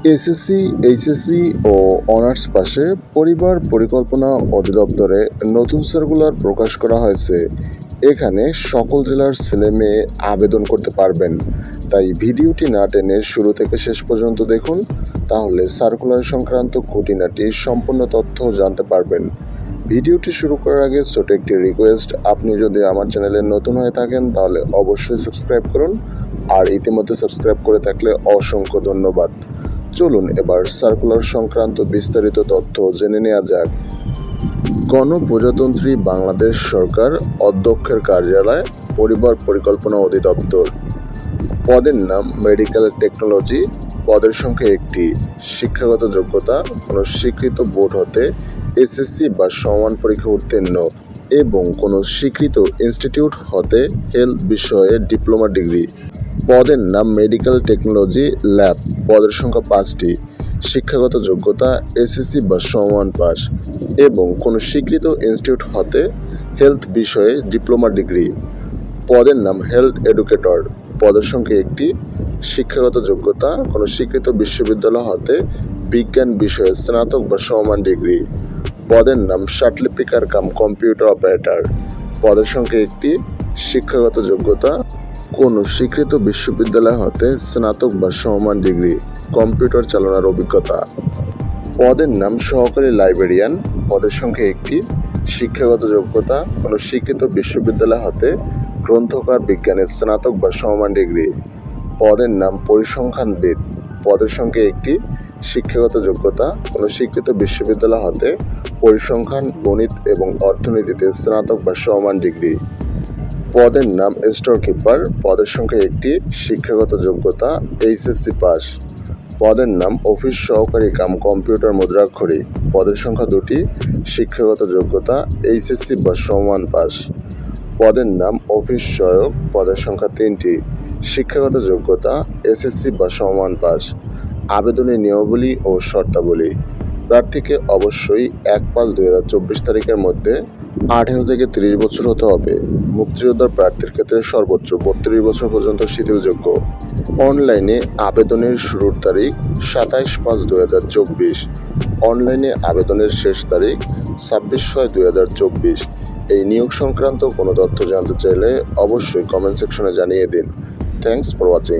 SSC, HSC ও honours পাশে পরিবার পরিকল্পনা অধিদপ্তরে নতুন সার্কুলার প্রকাশ করা হয়েছে। এখানে সকল জেলার ছেলে-মেয়ে আবেদন করতে পারবেন। তাই ভিডিওটি না টেনে শুরু থেকে শেষ পর্যন্ত দেখুন, তাহলে সার্কুলার সংক্রান্ত খুঁটিনাটি সম্পূর্ণ তথ্য জানতে পারবেন। ভিডিওটি শুরু করার আগে ছোট একটি রিকোয়েস্ট, আপনি যদি আমার চ্যানেলে নতুন হয়ে থাকেন তাহলে অবশ্যই সাবস্ক্রাইব করুন, আর ইতিমধ্যে সাবস্ক্রাইব করে থাকলে অসংখ্য ধন্যবাদ। চলুন এবার সার্কুলার সংক্রান্ত বিস্তারিত তথ্য জেনে নেওয়া যাক। গণপ্রজাতন্ত্রী বাংলাদেশ সরকার, অধ্যক্ষের কার্যালয়, পরিবার পরিকল্পনা অধিদপ্তর। পদের নাম মেডিকেল টেকনোলজি। পদের সংখ্যা 1টি। শিক্ষাগত যোগ্যতা কোনো স্বীকৃত বোর্ড হতে এসএসসি বা সমান পরীক্ষা উত্তীর্ণ এবং কোনো স্বীকৃত ইনস্টিটিউট হতে হেলথ বিষয়ে ডিপ্লোমা ডিগ্রি। পদের নাম মেডিকেল টেকনোলজি ল্যাব। পদের সংখ্যা 5টি। শিক্ষাগত যোগ্যতা এসএসসি বা সমান পাস এবং কোনো স্বীকৃত ইনস্টিটিউট হতে হেলথ বিষয়ে ডিপ্লোমা ডিগ্রি। পদের নাম হেলথ এডুকেটর। পদের সংখ্যা 1টি। শিক্ষাগত যোগ্যতা কোনো স্বীকৃত বিশ্ববিদ্যালয় হতে বিজ্ঞান বিষয়ে স্নাতক বা সমান ডিগ্রি। পদের নাম সার্টিফিকার কাম কম্পিউটার অপারেটর। পদের সংখ্যা 1টি। শিক্ষাগত যোগ্যতা কোনো স্বীকৃত বিশ্ববিদ্যালয় হতে স্নাতক বা সমান ডিগ্রি, কম্পিউটার চালানোর অভিজ্ঞতা। পদের নাম সহকারী লাইব্রেরিয়ান। পদের সংখ্যা 1টি। শিক্ষাগত যোগ্যতা কোনো স্বীকৃত বিশ্ববিদ্যালয় হতে গ্রন্থকার বিজ্ঞানের স্নাতক বা সমান ডিগ্রি। পদের নাম পরিসংখ্যানবিদ। পদের সংখ্যা 1টি। শিক্ষাগত যোগ্যতা কোনো স্বীকৃত বিশ্ববিদ্যালয় হতে পরিসংখ্যান, গণিত এবং অর্থনীতিতে স্নাতক বা সমান ডিগ্রি। পদের নাম স্টোর কিপার। পদের সংখ্যা 1টি। শিক্ষাগত যোগ্যতা এইচএসসি পাস। পদের নাম অফিস সহকারী কাম কম্পিউটার মুদ্রাক্ষরী। পদের সংখ্যা 2টি। শিক্ষাগত যোগ্যতা এইচএসসি বা সমান পাস। পদের নাম অফিস সহায়ক। পদের সংখ্যা 3টি। শিক্ষাগত যোগ্যতা এসএসসি বা সমান পাস। আবেদনের নিয়মাবলী ও শর্তাবলী। প্রার্থীকে অবশ্যই 1/5/2024 তারিখের মধ্যে 18 থেকে 30 বছর হতে হবে। মুক্তিযোদ্ধার প্রার্থীর ক্ষেত্রে সর্বোচ্চ 32 বছর পর্যন্ত শিথিলযোগ্য। অনলাইনে আবেদনের শুরুর তারিখ 27/5/2024। অনলাইনে আবেদনের শেষ তারিখ 26/6/2024। এই নিয়োগ সংক্রান্ত কোনো তথ্য জানতে চাইলে অবশ্যই কমেন্ট সেকশনে জানিয়ে দিন। Thanks for watching.